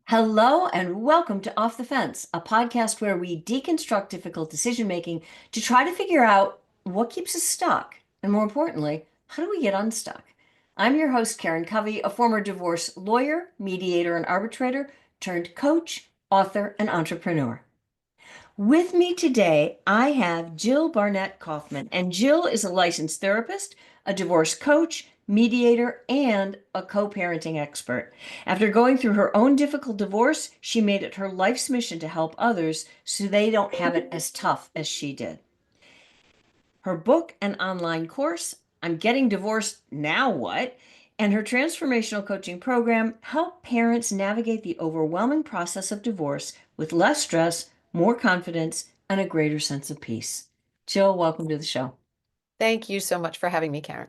Hello and welcome to Off the Fence, a podcast where we deconstruct difficult decision making to try to figure out what keeps us stuck, and more importantly, how do we get unstuck? I'm your host, Karen Covey, a former divorce lawyer, mediator, and arbitrator turned coach, author, and entrepreneur. With me today, I have Jill Kaufman, and Jill is a licensed therapist, a divorce coach, mediator, and a co-parenting expert. After going through her own difficult divorce, she made it her life's mission to help others so they don't have it as tough as she did. Her book and online course, I'm Getting Divorced, Now What? And her transformational coaching program help parents navigate the overwhelming process of divorce with less stress, more confidence, and a greater sense of peace. Jill, welcome to the show. Thank you so much for having me, Karen.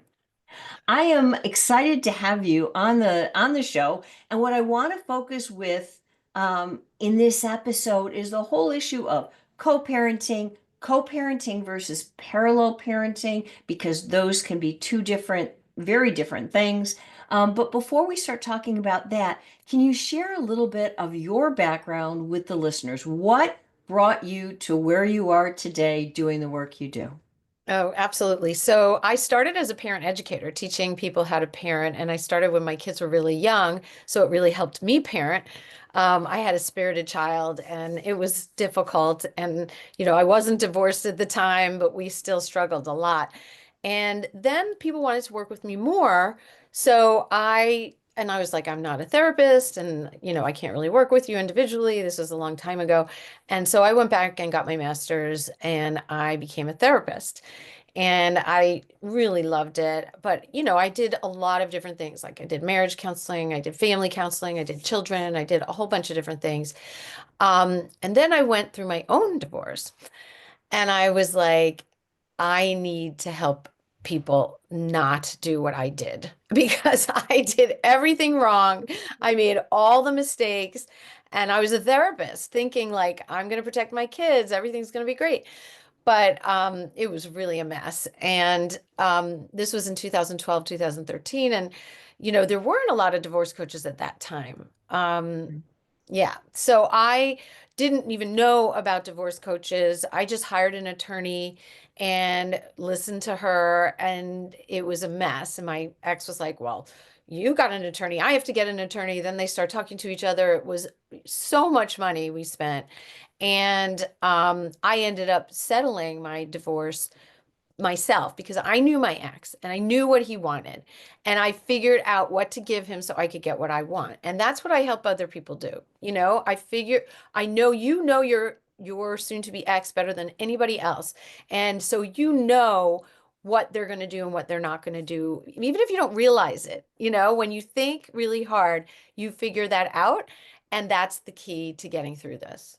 I am excited to have you on the show, and what I want to focus with in this episode is the whole issue of co-parenting, co-parenting versus parallel parenting, because those can be two different, very different things. But before we start talking about that, can you share a little bit of your background with the listeners? What brought you to where you are today doing the work you do? Oh, absolutely. So I started as a parent educator, teaching people how to parent, and I started when my kids were really young, so it really helped me parent. I had a spirited child, and it was difficult. And I wasn't divorced at the time, but we still struggled a lot. And then people wanted to work with me more, so I was like, I'm not a therapist, and I can't really work with you individually. This was a long time ago. And so I went back and got my master's and I became a therapist. And I really loved it. But, I did a lot of different things. Like I did marriage counseling, I did family counseling, I did children, I did a whole bunch of different things. And then I went through my own divorce and I was like, I need to help people not do what I did because I did everything wrong. I made all the mistakes. And I was a therapist thinking like, I'm going to protect my kids. Everything's going to be great. But it was really a mess. And this was in 2012, 2013. And, there weren't a lot of divorce coaches at that time. Yeah. So I didn't even know about divorce coaches. I just hired an attorney and listened to her, and it was a mess. And my ex was like, well, you got an attorney. I have to get an attorney. Then they start talking to each other. It was so much money we spent. And I ended up settling my divorce myself because I knew my ex and I knew what he wanted. And I figured out what to give him so I could get what I want. And that's what I help other people do. I know your soon to be ex better than anybody else. And so what they're going to do and what they're not going to do, even if you don't realize it. When you think really hard, you figure that out. And that's the key to getting through this.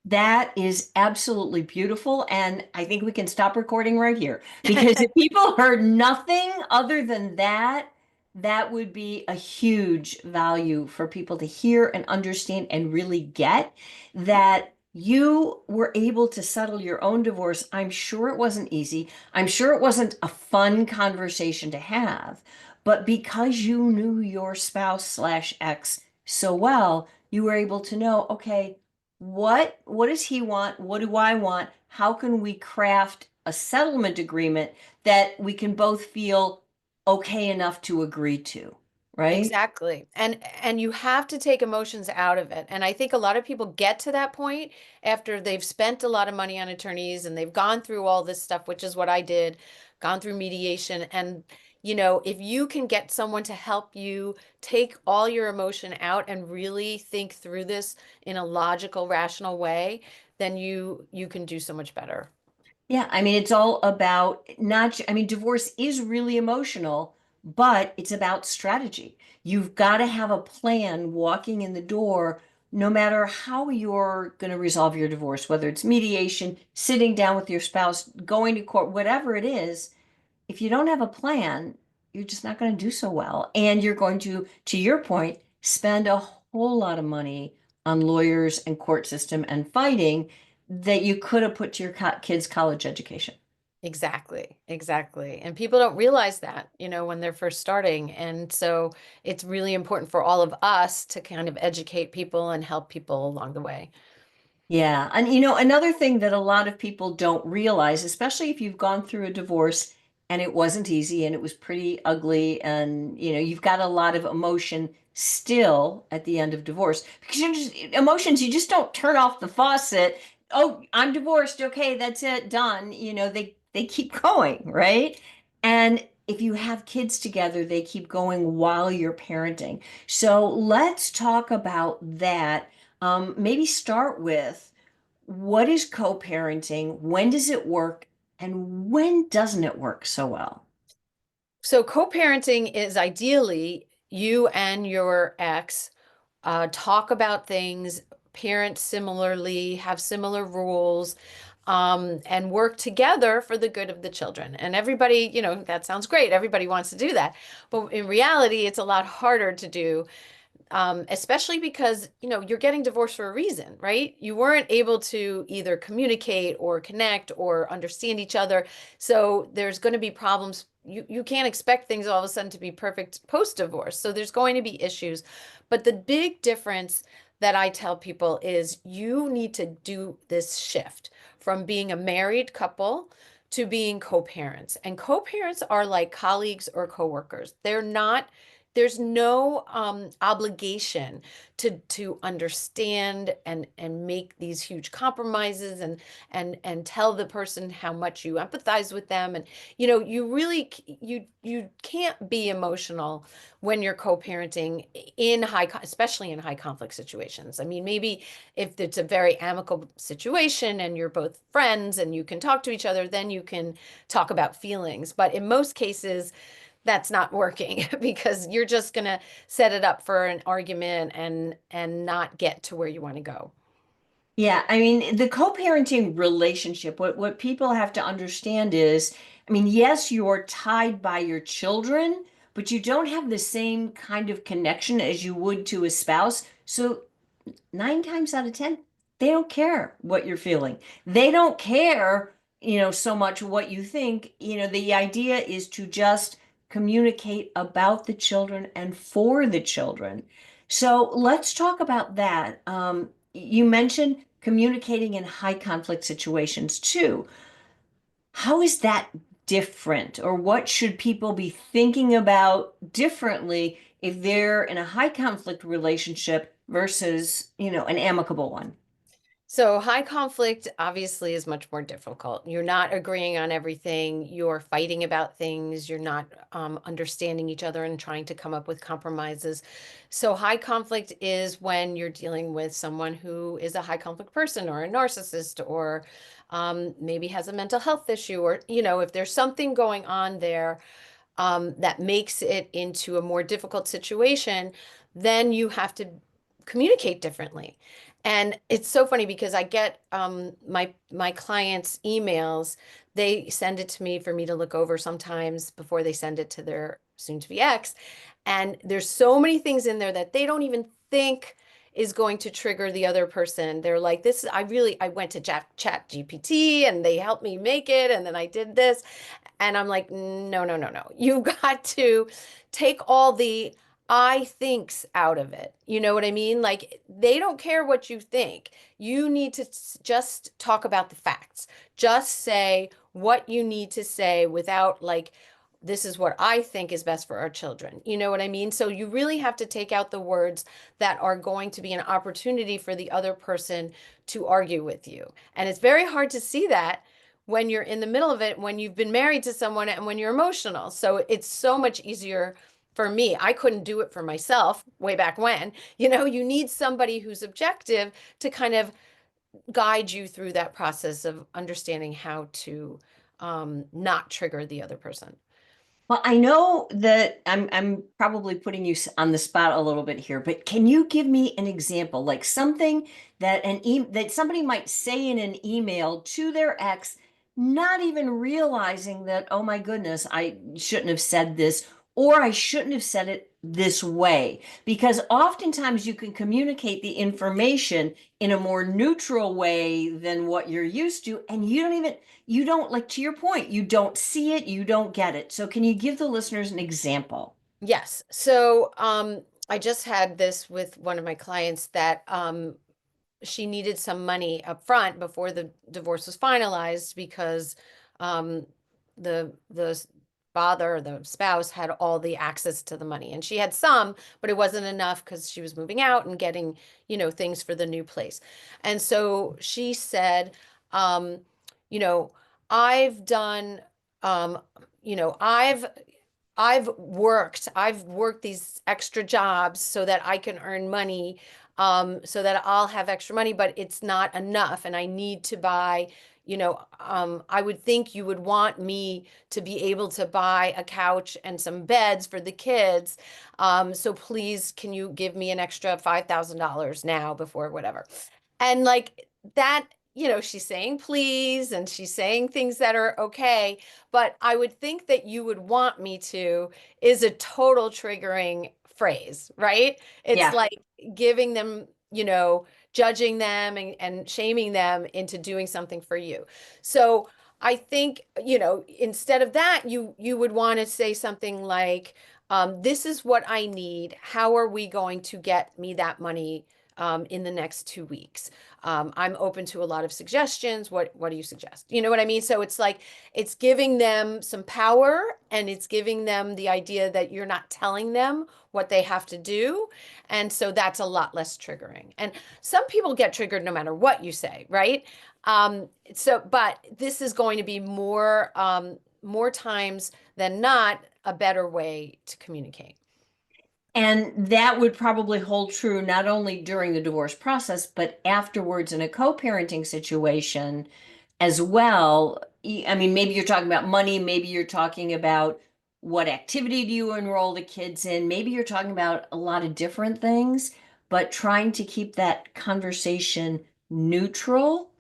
That is absolutely beautiful. And I think we can stop recording right here because if people heard nothing other than that, that would be a huge value for people to hear and understand and really get that you were able to settle your own divorce. I'm sure it wasn't easy. I'm sure it wasn't a fun conversation to have, but because you knew your spouse slash ex so well, you were able to know, okay, what does he want? What do I want? How can we craft a settlement agreement that we can both feel okay enough to agree to, right? Exactly. And you have to take emotions out of it. And I think a lot of people get to that point after they've spent a lot of money on attorneys and they've gone through all this stuff, which is what I did, gone through mediation. And, if you can get someone to help you take all your emotion out and really think through this in a logical, rational way, then you can do so much better. Yeah, I mean, it's all about I mean, divorce is really emotional, but it's about strategy. You've got to have a plan walking in the door, no matter how you're going to resolve your divorce, whether it's mediation, sitting down with your spouse, going to court, whatever it is. If you don't have a plan, you're just not going to do so well. And you're going to your point, spend a whole lot of money on lawyers and court system and fighting that you could have put to your kids' college education. Exactly, exactly. And people don't realize that, when they're first starting. And so it's really important for all of us to kind of educate people and help people along the way. Yeah. And another thing that a lot of people don't realize, especially if you've gone through a divorce and it wasn't easy and it was pretty ugly and you've got a lot of emotion still at the end of divorce because emotions, you just don't turn off the faucet. Oh, I'm divorced. Okay, that's it, done. They keep going, right? And if you have kids together, they keep going while you're parenting. So let's talk about that. Maybe start with what is co-parenting? When does it work? And when doesn't it work so well? So co-parenting is ideally you and your ex talk about things, parent similarly, have similar rules, and work together for the good of the children. And everybody, that sounds great. Everybody wants to do that. But in reality, it's a lot harder to do, especially because you're getting divorced for a reason, right? You weren't able to either communicate or connect or understand each other, so there's going to be problems. You can't expect things all of a sudden to be perfect post divorce, so there's going to be issues. But the big difference that I tell people is you need to do this shift from being a married couple to being co-parents. And co-parents are like colleagues or coworkers. They're not, there's no obligation to understand and make these huge compromises and tell the person how much you empathize with them. And you really you can't be emotional when you're co-parenting in especially in high conflict situations. I mean, maybe if it's a very amicable situation and you're both friends and you can talk to each other, then you can talk about feelings. But in most cases, that's not working because you're just going to set it up for an argument and not get to where you want to go. Yeah, I mean, the co-parenting relationship, what people have to understand is, I mean, yes, you're tied by your children, but you don't have the same kind of connection as you would to a spouse. So 9 times out of 10, they don't care what you're feeling. They don't care, so much what you think. The idea is to just communicate about the children and for the children. So let's talk about that. You mentioned communicating in high conflict situations too. How is that different, or what should people be thinking about differently if they're in a high conflict relationship versus, an amicable one? So high conflict obviously is much more difficult. You're not agreeing on everything. You're fighting about things. You're not understanding each other and trying to come up with compromises. So high conflict is when you're dealing with someone who is a high conflict person or a narcissist or maybe has a mental health issue, or if there's something going on there that makes it into a more difficult situation, then you have to communicate differently. And it's so funny because I get my clients' emails. They send it to me for me to look over sometimes before they send it to their soon-to-be ex. And there's so many things in there that they don't even think is going to trigger the other person. They're like, this, I went to chat GPT and they helped me make it. And then I did this. And I'm like, no, no, no, no. You got to take all the I thinks out of it. You know what I mean? Like they don't care what you think. You need to just talk about the facts. Just say what you need to say without like, this is what I think is best for our children. You know what I mean? So you really have to take out the words that are going to be an opportunity for the other person to argue with you. And it's very hard to see that when you're in the middle of it, when you've been married to someone and when you're emotional. So it's so much easier for me. I couldn't do it for myself way back when. You need somebody who's objective to kind of guide you through that process of understanding how to not trigger the other person. Well, I know that I'm probably putting you on the spot a little bit here, but can you give me an example, like something that somebody might say in an email to their ex, not even realizing that, oh my goodness, I shouldn't have said this, or I shouldn't have said it this way. Because oftentimes you can communicate the information in a more neutral way than what you're used to, and you don't, like to your point, you don't see it, you don't get it. So can you give the listeners an example? Yes. So, I just had this with one of my clients that she needed some money up front before the divorce was finalized because um, the father, the spouse, had all the access to the money, and she had some, but it wasn't enough because she was moving out and getting, things for the new place. And so she said, um, you know, I've done, um, you know, I've worked these extra jobs so that I can earn money, so that I'll have extra money, but it's not enough. And I need to buy, I would think you would want me to be able to buy a couch and some beds for the kids. So please, can you give me an extra $5,000 now before whatever? And like that, she's saying please and she's saying things that are okay, but I would think that you would want me to is a total triggering phrase, right? It's Yeah. like giving them, judging them and shaming them into doing something for you. So I think, instead of that, you would want to say something like, this is what I need. How are we going to get me that money in the next 2 weeks? I'm open to a lot of suggestions. What do you suggest? You know what I mean? So it's like it's giving them some power and it's giving them the idea that you're not telling them what they have to do. And so that's a lot less triggering. And some people get triggered no matter what you say, right? But this is going to be more times than not a better way to communicate. And that would probably hold true not only during the divorce process, but afterwards in a co-parenting situation as well. I mean, maybe you're talking about money, maybe you're talking about what activity do you enroll the kids in, maybe you're talking about a lot of different things, but trying to keep that conversation neutral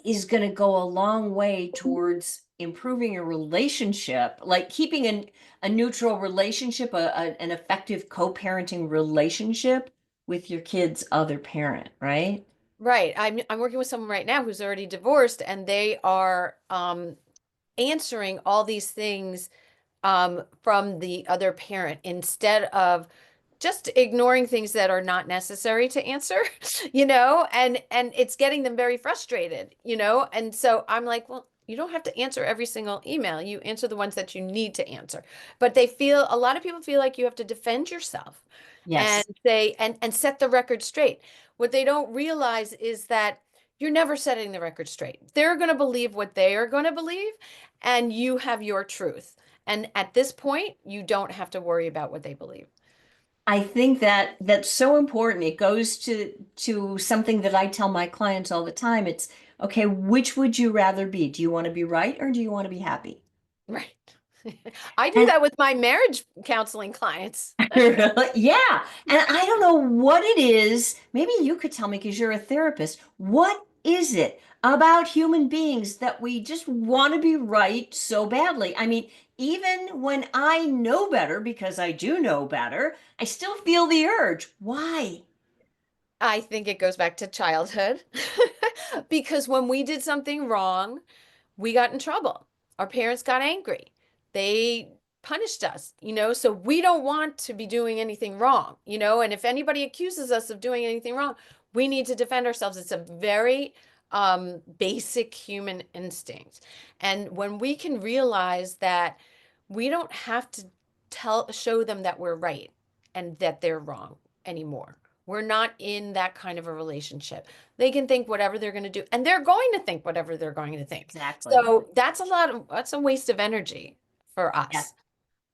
is going to go a long way towards improving your relationship, like keeping a neutral relationship, an effective co-parenting relationship with your kid's other parent, right? Right. I'm working with someone right now who's already divorced, and they are answering all these things from the other parent instead of just ignoring things that are not necessary to answer, and it's getting them very frustrated, and so I'm like, well, you don't have to answer every single email. You answer the ones that you need to answer. But a lot of people feel like you have to defend yourself and Yes. say and set the record straight. What they don't realize is that you're never setting the record straight. They're going to believe what they are going to believe, and you have your truth. And at this point, you don't have to worry about what they believe. I think that that's so important. It goes to something that I tell my clients all the time. It's okay, which would you rather be? Do you want to be right or do you want to be happy? Right. I do And that with my marriage counseling clients. yeah. And I don't know what it is. Maybe you could tell me because you're a therapist. What is it about human beings that we just want to be right so badly? I mean, even when I know better, because I do know better, I still feel the urge. Why? I think it goes back to childhood because when we did something wrong, we got in trouble. Our parents got angry. They punished us, so we don't want to be doing anything wrong, and if anybody accuses us of doing anything wrong, we need to defend ourselves. It's a very basic human instinct. And when we can realize that we don't have to show them that we're right and that they're wrong anymore. We're not in that kind of a relationship. They can think whatever they're going to do, and they're going to think whatever they're going to think. Exactly. So that's a waste of energy for Yeah. us.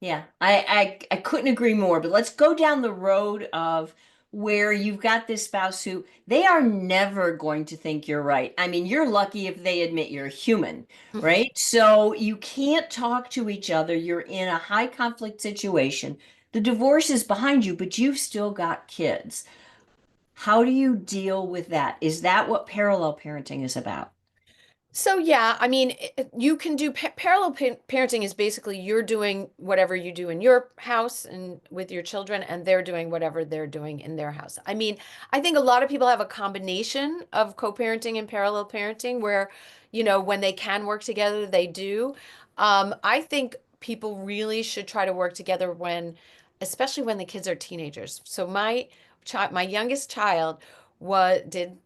Yeah, I couldn't agree more. But let's go down the road of where you've got this spouse who they are never going to think you're right. I mean, you're lucky if they admit you're human, right? So you can't talk to each other. You're in a high conflict situation. The divorce is behind you, but you've still got kids. How do you deal with that? Is that what parallel parenting is about? So yeah, I mean, you can do parallel parenting is basically you're doing whatever you do in your house and with your children, and they're doing whatever they're doing in their house. I mean, I think a lot of people have a combination of co-parenting and parallel parenting where, when they can work together, they do. I think people really should try to work together especially when the kids are teenagers. So my youngest child was did.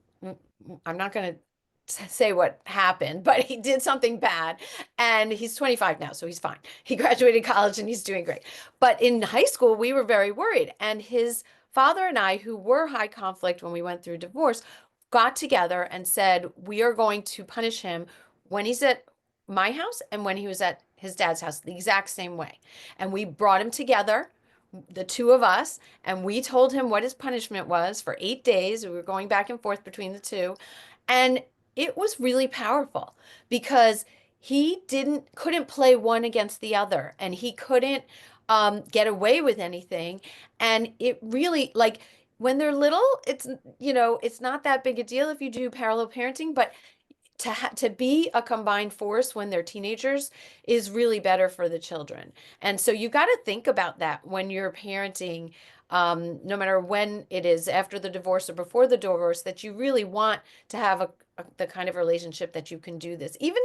I'm not going to say what happened, but he did something bad and he's 25 now, so he's fine. He graduated college and he's doing great. But in high school, we were very worried. And his father and I, who were high conflict when we went through divorce, got together and said, we are going to punish him when he's at my house and when he was at his dad's house, the exact same way. And we brought him together, the two of us, and we told him what his punishment was for 8 days. We were going back and forth between the two. And it was really powerful because he couldn't play one against the other and he couldn't get away with anything. And it really, like, when they're little, it's not that big a deal if you do parallel parenting, but to be a combined force when they're teenagers is really better for the children. And so you got to think about that when you're parenting, no matter when it is, after the divorce or before the divorce, that you really want to have the kind of relationship that you can do this. Even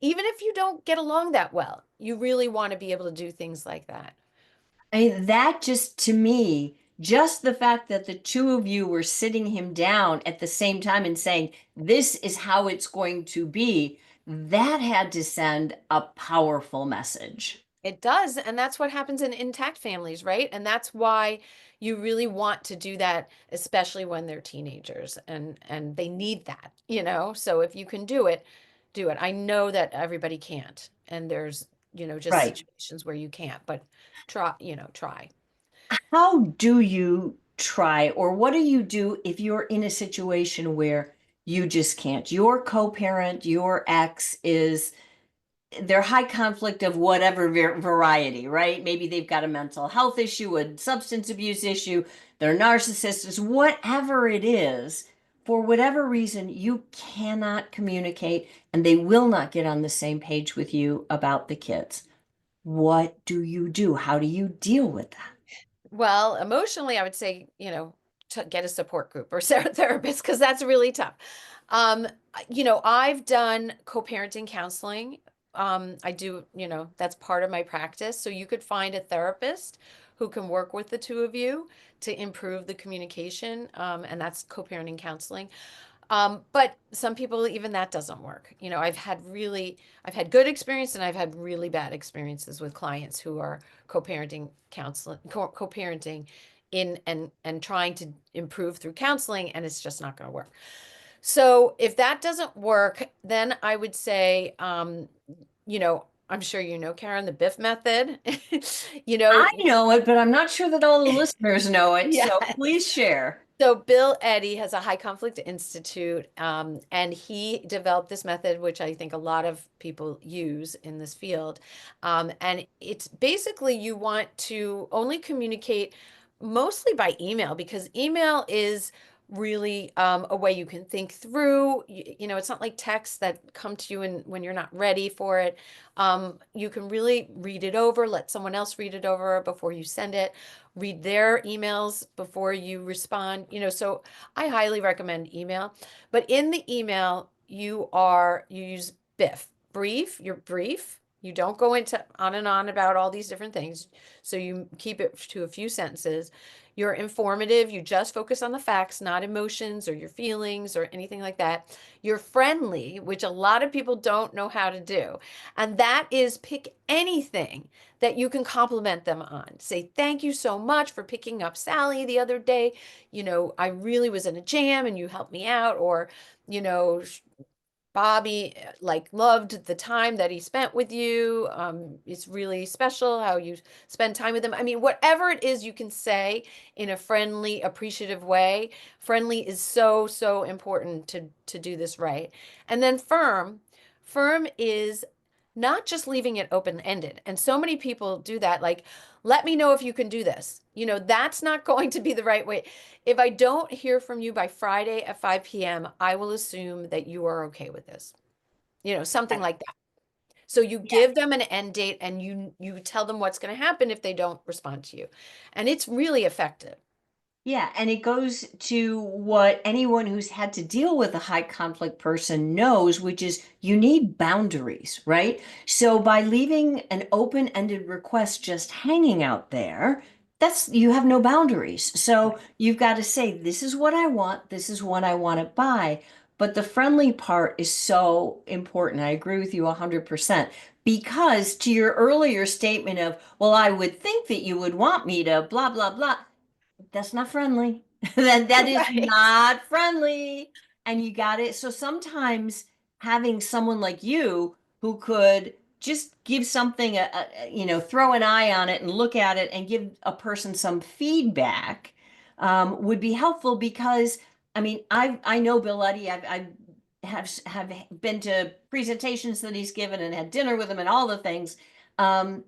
if you don't get along that well, you really want to be able to do things like that. I mean, that just to me, just the fact that the two of you were sitting him down at the same time and saying, this is how it's going to be, that had to send a powerful message. It does, and that's what happens in intact families, right? And that's why you really want to do that, especially when they're teenagers and they need that. So if you can do it, do it. I know that everybody can't, and there's just Right. situations where you can't, but try. How do you try, or what do you do if you're in a situation where you just can't? Your co-parent, your ex is they're high conflict of whatever variety, right? Maybe they've got a mental health issue, a substance abuse issue, they're narcissists, whatever it is. For whatever reason, you cannot communicate and they will not get on the same page with you about the kids. What do you do? How do you deal with that? Well, emotionally, I would say, to get a support group or therapist because that's really tough. I've done co-parenting counseling. I do, that's part of my practice. So you could find a therapist who can work with the two of you to improve the communication, and that's co-parenting counseling. But some people, even that doesn't work. I've had good experience and I've had really bad experiences with clients who are co-parenting counseling, co-parenting and trying to improve through counseling, and it's just not going to work. So if that doesn't work, then I would say, I'm sure Karen, the B.I.F.F method. You know, I know it, but I'm not sure that all the listeners know it. So yeah. please share. So Bill Eddy has a high conflict institute, and he developed this method, which I think a lot of people use in this field. And it's basically you want to only communicate mostly by email because email is really a way you can think through. It's not like texts that come to you when you're not ready for it. You can really read it over, let someone else read it over before you send it, read their emails before you respond. So I highly recommend email. But in the email, you use BIFF, brief, you're brief. You don't go into on and on about all these different things. So you keep it to a few sentences. You're informative. You just focus on the facts, not emotions or your feelings or anything like that. You're friendly, which a lot of people don't know how to do. And that is pick anything that you can compliment them on. Say, thank you so much for picking up Sally the other day. I really was in a jam and you helped me out. Or, you know, Bobby like loved the time that he spent with you. It's really special how you spend time with him. I mean, whatever it is you can say in a friendly, appreciative way. Friendly is so, so important to do this right. And then firm. Firm is not just leaving it open-ended. And so many people do that, like, let me know if you can do this. That's not going to be the right way. If I don't hear from you by Friday at 5 p.m., I will assume that you are okay with this. something Right. like that. So you Yeah. give them an end date and you tell them what's going to happen if they don't respond to you. And it's really effective. Yeah, and it goes to what anyone who's had to deal with a high conflict person knows, which is you need boundaries, right? So by leaving an open-ended request just hanging out there, that's you have no boundaries. So Right. you've got to say, this is what I want, this is what I want to buy. But the friendly part is so important. I agree with you 100%. Because to your earlier statement of, well, I would think that you would want me to blah, blah, blah. That's not friendly. That is Right. not friendly. And you got it. So sometimes having someone like you who could just give something throw an eye on it and look at it and give a person some feedback would be helpful because I mean I know Bill Eddy. I've been to presentations that he's given and had dinner with him and all the things. Um,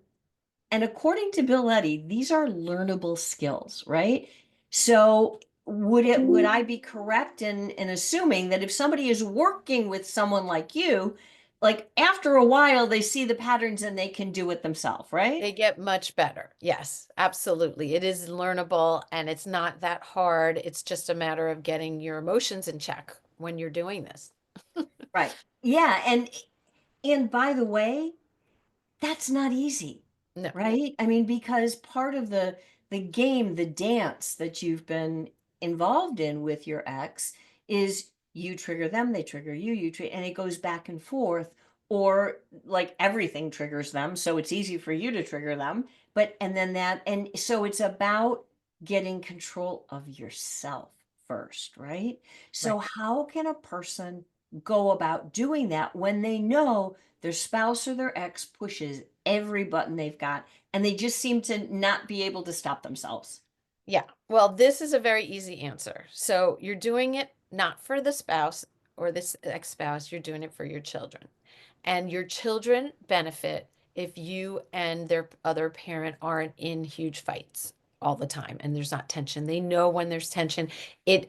and according to Bill Eddy, these are learnable skills, right? So would I be correct in assuming that if somebody is working with someone like you, like after a while they see the patterns and they can do it themselves, right? They get much better. Yes, absolutely. It is learnable and it's not that hard. It's just a matter of getting your emotions in check when you're doing this. Right. Yeah, and by the way, that's not easy, No. right? I mean, because part of the game, the dance that you've been involved in with your ex is you trigger them, they trigger you, and it goes back and forth, or like everything triggers them, so it's easy for you to trigger them. But and then that, and so it's about getting control of yourself first, right? So Right. how can a person go about doing that when they know their spouse or their ex pushes every button they've got, and they just seem to not be able to stop themselves? Yeah. Well, this is a very easy answer. So you're doing it not for the spouse or this ex-spouse, you're doing it for your children. And your children benefit if you and their other parent aren't in huge fights all the time and there's not tension. They know when there's tension. They've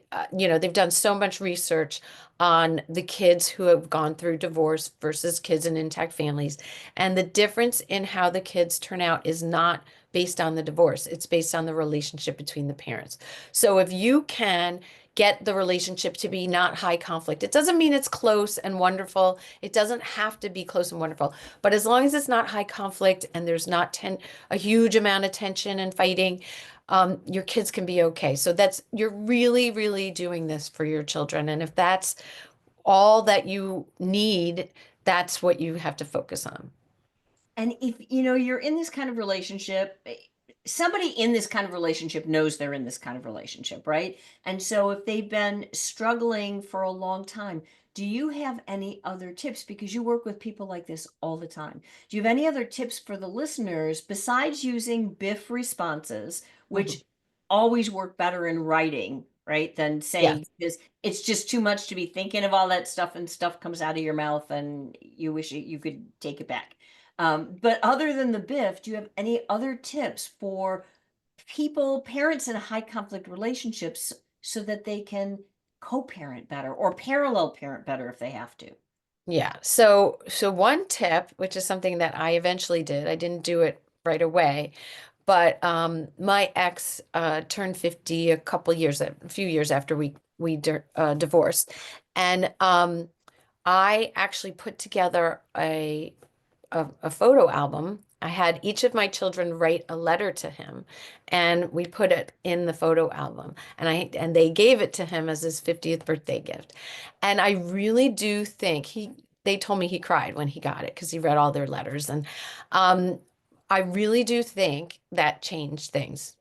done so much research on the kids who have gone through divorce versus kids in intact families. And the difference in how the kids turn out is not based on the divorce, it's based on the relationship between the parents. So if you can get the relationship to be not high conflict, it doesn't mean it's close and wonderful. It doesn't have to be close and wonderful, but as long as it's not high conflict and there's not a huge amount of tension and fighting, your kids can be okay. So you're really, really doing this for your children. And if that's all that you need, that's what you have to focus on. And if you're in this kind of relationship, somebody in this kind of relationship knows they're in this kind of relationship, right? And so if they've been struggling for a long time, do you have any other tips? Because you work with people like this all the time. Do you have any other tips for the listeners besides using B.I.F. responses, Mhm. which always work better in writing, right, than saying, Yes. because it's just too much to be thinking of all that stuff and stuff comes out of your mouth and you wish you could take it back. But other than the B.I.F., do you have any other tips for people, parents in high conflict relationships, so that they can co-parent better or parallel parent better if they have to? Yeah. So one tip, which is something that I eventually did, I didn't do it right away, but my ex turned 50 a few years after we divorced, and I actually put together a photo album. I had each of my children write a letter to him, and we put it in the photo album. And they gave it to him as his 50th birthday gift. And I really do think they told me he cried when he got it because he read all their letters. And um, I really do think that changed things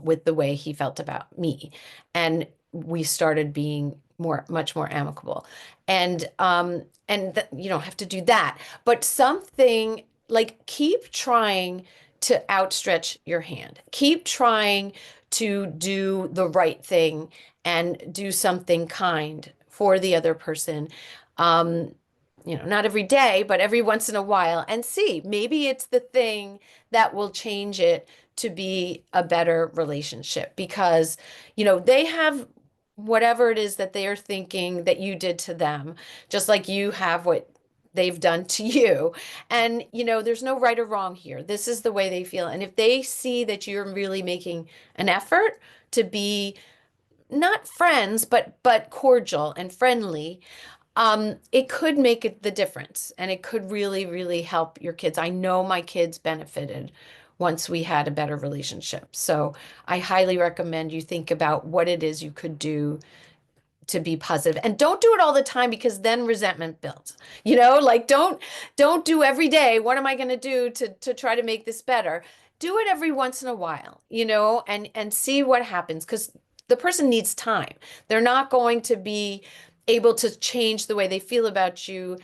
with the way he felt about me. And we started being much more amicable. And you don't have to do that, but something like keep trying to outstretch your hand. Keep trying to do the right thing and do something kind for the other person. Um, not every day, but every once in a while, and see, maybe it's the thing that will change it to be a better relationship because, they have whatever it is that they are thinking that you did to them, just like you have what they've done to you. And, there's no right or wrong here. This is the way they feel. And if they see that you're really making an effort to be not friends, but cordial and friendly, it could make the difference, and it could really, really help your kids. I know my kids benefited once we had a better relationship. So I highly recommend you think about what it is you could do to be positive, and don't do it all the time, because then resentment builds. Like, don't do every day, what am I going to do to try to make this better? Do it every once in a while, and see what happens, because the person needs time. They're not going to be able to change the way they feel about you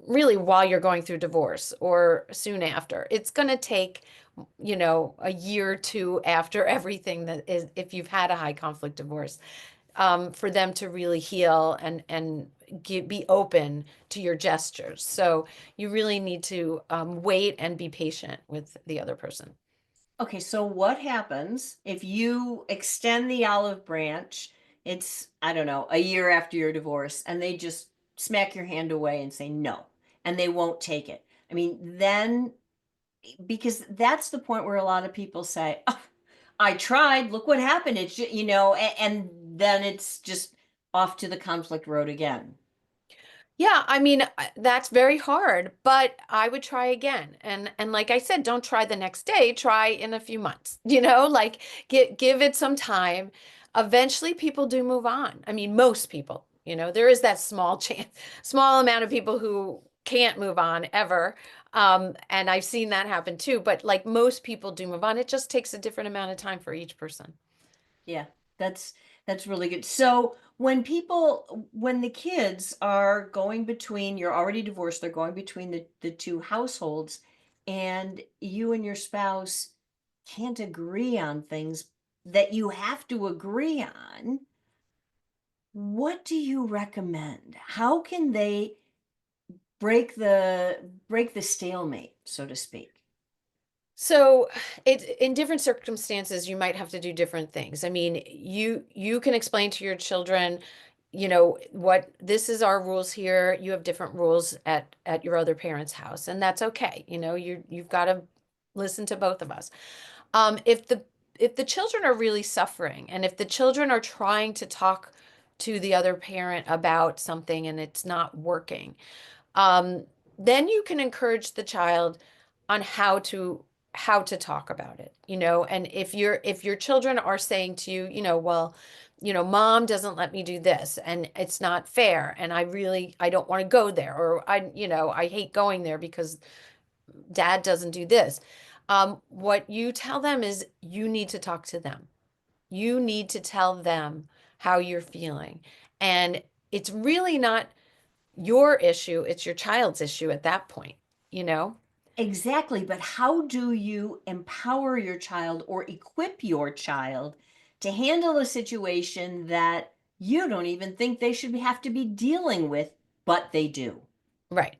really while you're going through divorce or soon after. It's going to take a year or two after everything, that is, if you've had a high conflict divorce, for them to really heal and be open to your gestures. So you really need to wait and be patient with the other person. Okay, so what happens if you extend the olive branch? It's, I don't know, a year after your divorce, and they just smack your hand away and say no, and they won't take it. I mean, then, because that's the point where a lot of people say, oh, I tried, look what happened. It's just, and then it's just off to the conflict road again. Yeah, I mean, that's very hard, but I would try again. And like I said, don't try the next day, try in a few months. Like, give it some time. Eventually people do move on. I mean, most people, there is that small chance, small amount of people who can't move on ever. And I've seen that happen too, but like most people do move on. It just takes a different amount of time for each person. Yeah, that's that's really good. So when the kids are going between, you're already divorced, they're going between the two households, and you and your spouse can't agree on things that you have to agree on, what do you recommend? How can they break the stalemate, so to speak? So it in different circumstances, you might have to do different things. I mean, you can explain to your children, what this is our rules here. You have different rules at your other parents' house, and that's okay. You've got to listen to both of us. If the children are really suffering, and if the children are trying to talk to the other parent about something and it's not working, um, then you can encourage the child on how to talk about it, and if your children are saying to you, well, mom doesn't let me do this and it's not fair, and I don't want to go there, or I hate going there because dad doesn't do this. What you tell them is, you need to talk to them. You need to tell them how you're feeling. And it's really not your issue, it's your child's issue at that point, you know? Exactly, but how do you empower your child or equip your child to handle a situation that you don't even think they should have to be dealing with, but they do? Right.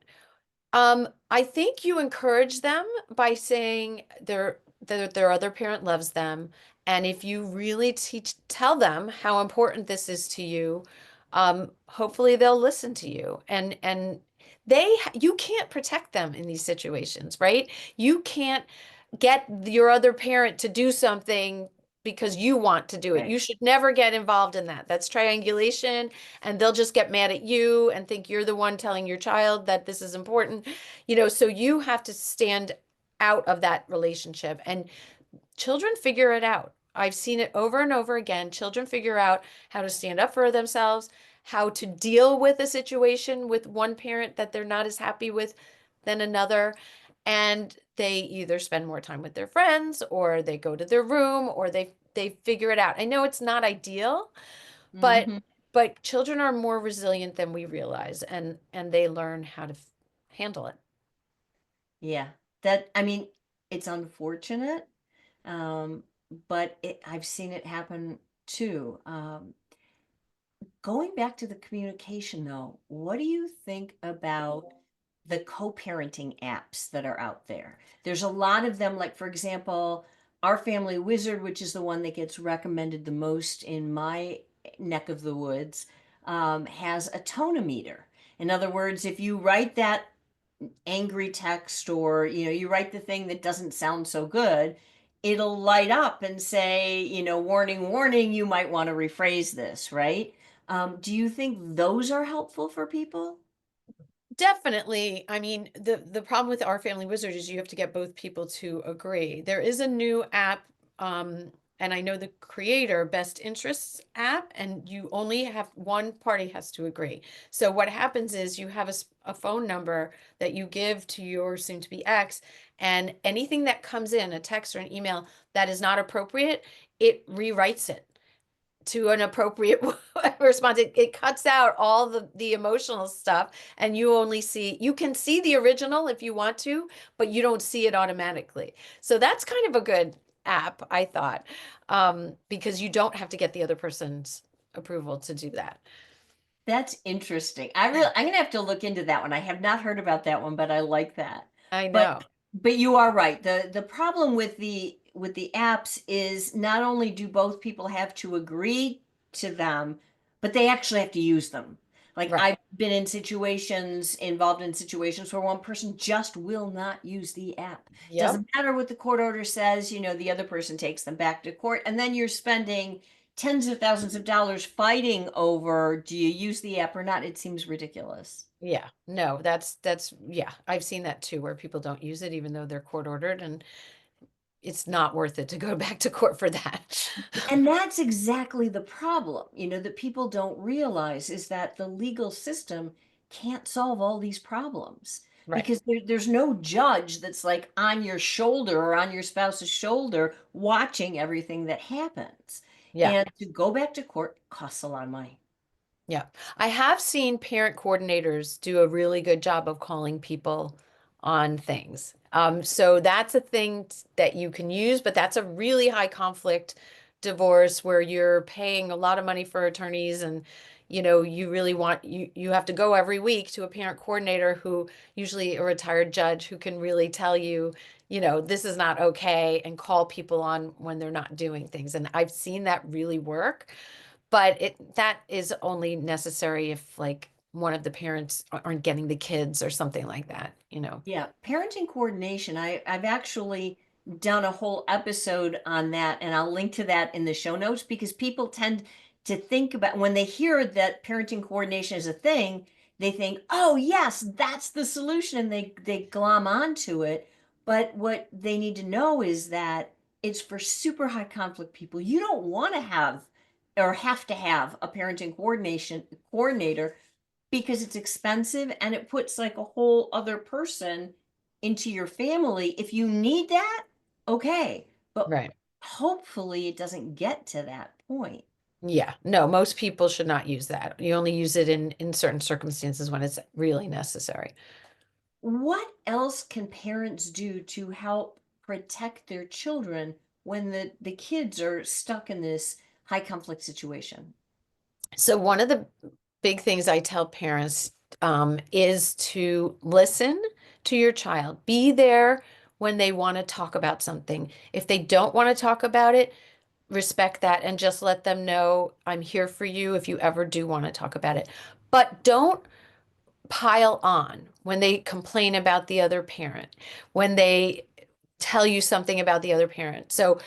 I think you encourage them by saying their other parent loves them. And if you really tell them how important this is to you, hopefully they'll listen to you. And you can't protect them in these situations, right? You can't get your other parent to do something because you want to do it. Right. You should never get involved in that. That's triangulation, and they'll just get mad at you and think you're the one telling your child that this is important. So you have to stand out of that relationship, and children figure it out. I've seen it over and over again. Children figure out how to stand up for themselves, how to deal with a situation with one parent that they're not as happy with than another. And they either spend more time with their friends, or they go to their room, or they figure it out. I know it's not ideal, but Hmm. but children are more resilient than we realize, and they learn how to handle it. Yeah. I mean, it's unfortunate, um, but I've seen it happen too. Going back to the communication though, what do you think about the co-parenting apps that are out there? There's a lot of them, like for example, Our Family Wizard, which is the one that gets recommended the most in my neck of the woods, has a tonometer. In other words, if you write that angry text, or you write the thing that doesn't sound so good, it'll light up and say, warning, warning, you might want to rephrase this, right? Do you think those are helpful for people? Definitely. I mean, the problem with our family wizard is you have to get both people to agree. There is a new app, and I know the creator, Best Interests app, and you only have one party has to agree. So what happens is you have a phone number that you give to your soon-to-be ex, and anything that comes in, a text or an email that is not appropriate, it rewrites it to an appropriate response. It cuts out all the emotional stuff, and you can see the original if you want to, but you don't see it automatically. So that's kind of a good app, I thought, because you don't have to get the other person's approval to do that. That's interesting. I'm gonna have to look into that one. I have not heard about that one, but I like that. I But know. but you are right. The problem with the apps is not only do both people have to agree to them, but they actually have to use them. Like Right. I've been involved in situations where one person just will not use the app. Yep. Doesn't matter what the court order says, the other person takes them back to court, and then you're spending tens of thousands of dollars fighting over, do you use the app or not? It seems ridiculous. Yeah. No, that's yeah. I've seen that too, where people don't use it even though they're court ordered, and it's not worth it to go back to court for that. And that's exactly the problem, that people don't realize is that the legal system can't solve all these problems Right. because there's no judge that's like on your shoulder or on your spouse's shoulder watching everything that happens. Yeah. And to go back to court costs a lot of money. Yeah. I have seen parent coordinators do a really good job of calling people on things. So that's a thing that you can use, but that's a really high conflict divorce where you're paying a lot of money for attorneys, and you really want you have to go every week to a parent coordinator who usually a retired judge who can really tell you, this is not okay, and call people on when they're not doing things. And I've seen that really work. But that is only necessary if like one of the parents aren't getting the kids or something like that. Yeah, parenting coordination. I've actually done a whole episode on that, and I'll link to that in the show notes because people tend to think about when they hear that parenting coordination is a thing, they think, "Oh, yes, that's the solution," and they glom onto it. But what they need to know is that it's for super high conflict people. You don't want to have or have to have a parenting coordination coordinator because it's expensive and it puts like a whole other person into your family. If you need that, okay. But Right. hopefully it doesn't get to that point. Yeah. No, most people should not use that. You only use it in certain circumstances when it's really necessary. What else can parents do to help protect their children when the kids are stuck in this high conflict situation? So one of the big things I tell parents is to listen to your child. Be there when they want to talk about something. If they don't want to talk about it, respect that and just let them know I'm here for you if you ever do want to talk about it. But don't pile on when they complain about the other parent, when they tell you something about the other parent. So,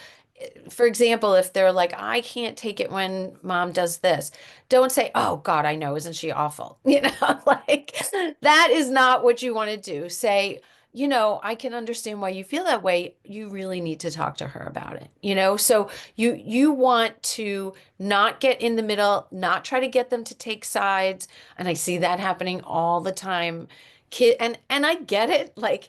for example, if they're like, I can't take it when mom does this, don't say, oh God, I know, isn't she awful? Like that is not what you want to do. Say, I can understand why you feel that way. You really need to talk to her about it. So you want to not get in the middle, not try to get them to take sides. And I see that happening all the time. And I get it. Like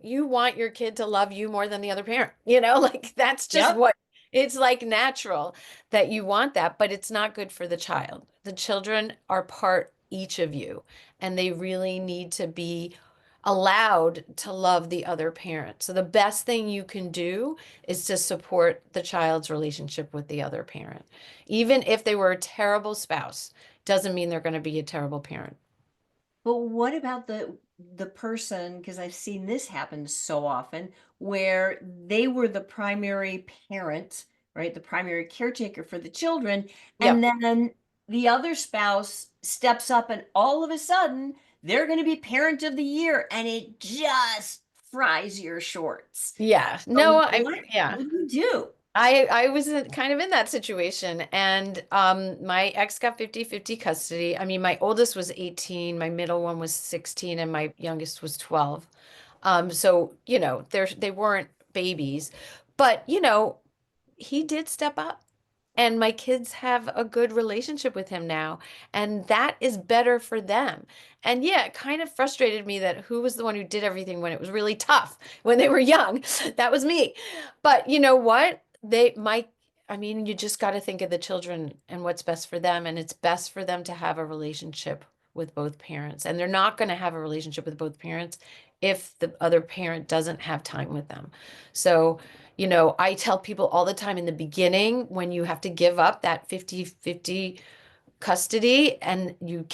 you want your kid to love you more than the other parent, like that's just Yep. what it's like natural that you want that, but it's not good for the child. The children are part each of you, and they really need to be allowed to love the other parent. So the best thing you can do is to support the child's relationship with the other parent. Even if they were a terrible spouse, doesn't mean they're going to be a terrible parent. But what about the person, because I've seen this happen so often, where they were the primary parent, right? The primary caretaker for the children, and Yep. then the other spouse steps up and all of a sudden they're going to be parent of the year, and it just fries your shorts. Yeah. No, So I yeah. what do you do? I was kind of in that situation, and my ex got 50-50 custody. I mean, my oldest was 18, my middle one was 16, and my youngest was 12. So, they weren't babies, but he did step up. And my kids have a good relationship with him now, and that is better for them. And yeah, it kind of frustrated me that who was the one who did everything when it was really tough when they were young. That was me. But you know what? I mean, you just got to think of the children and what's best for them, and it's best for them to have a relationship with both parents. And they're not going to have a relationship with both parents if the other parent doesn't have time with them. So, I tell people all the time in the beginning when you have to give up that 50-50 custody and you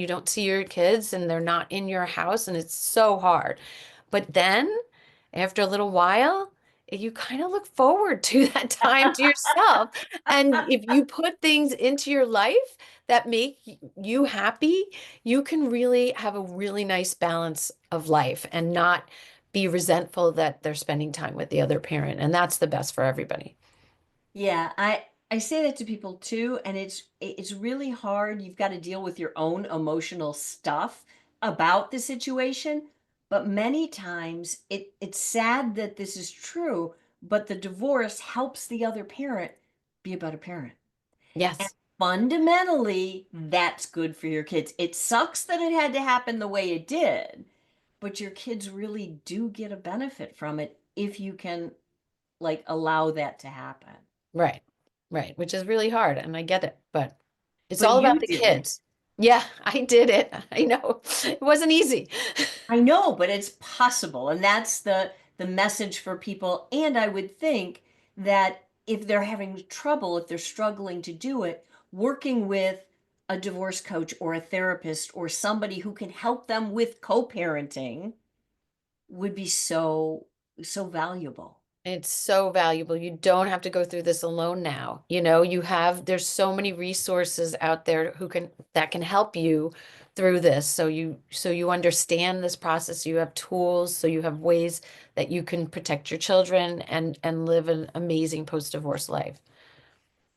don't see your kids and they're not in your house and it's so hard. But then after a little while, you kind of look forward to that time to yourself. And if you put things into your life that make you happy, you can really have a really nice balance of life and not be resentful that they're spending time with the other parent. And that's the best for everybody. Yeah, I say that to people too, and it's really hard. You've got to deal with your own emotional stuff about the situation, but many times it's sad that this is true, but the divorce helps the other parent be a better parent. And Yes. fundamentally, that's good for your kids. It sucks that it had to happen the way it did, but your kids really do get a benefit from it if you can like allow that to happen. Right. Right. Which is really hard. And I get it, but it's But all about you the did it. kids. Yeah, I did it. I know. It wasn't easy. I know, but it's possible. And that's the message for people. And I would think that if they're having trouble, if they're struggling to do it, working with a divorce coach or a therapist or somebody who can help them with co-parenting would be so valuable. It's so valuable. You don't have to go through this alone now. There's so many resources out there that can help you through this. So you understand this process, you have tools, so you have ways that you can protect your children and live an amazing post-divorce life.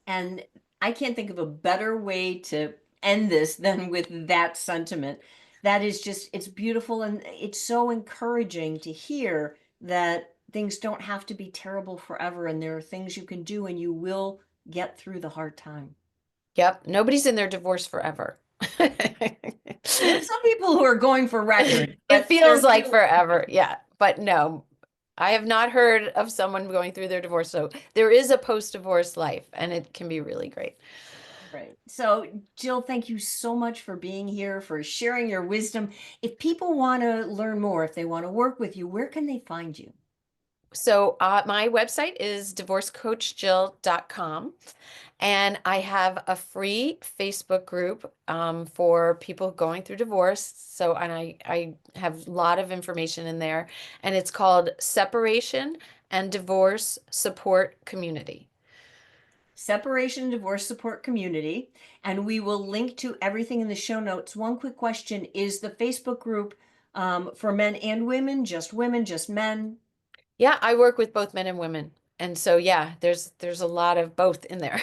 And I can't think of a better way to end this than with that sentiment. That is just, it's beautiful and it's so encouraging to hear that things don't have to be terrible forever and there are things you can do and you will get through the hard time. Yep, nobody's in their divorce forever. There's some people who are going for record, It but there feels are like few. forever. Yeah. But no, I have not heard of someone going through their divorce. So there is a post-divorce life and it can be really great. Right. So, Jill, thank you so much for being here, for sharing your wisdom. If people want to learn more, if they want to work with you, where can they find you? So my website is divorcecoachjill.com. And I have a free Facebook group for people going through divorce. And I have a lot of information in there. And it's called Separation and Divorce Support Community. Separation and Divorce Support Community. And we will link to everything in the show notes. One quick question: is the Facebook group for men and women, just men? Yeah, I work with both men and women. And so yeah, there's a lot of both in there.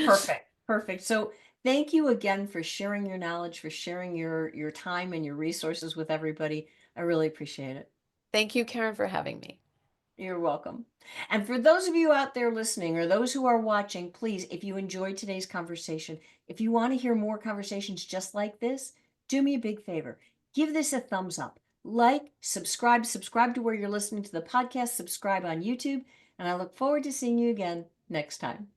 Perfect. Perfect. So thank you again for sharing your knowledge, for sharing your time and your resources with everybody. I really appreciate it. Thank you, Karen, for having me. You're welcome. And for those of you out there listening or those who are watching, please, if you enjoyed today's conversation, if you want to hear more conversations just like this, do me a big favor. Give this a thumbs up. Like, subscribe to where you're listening to the podcast, subscribe on YouTube, and I look forward to seeing you again next time.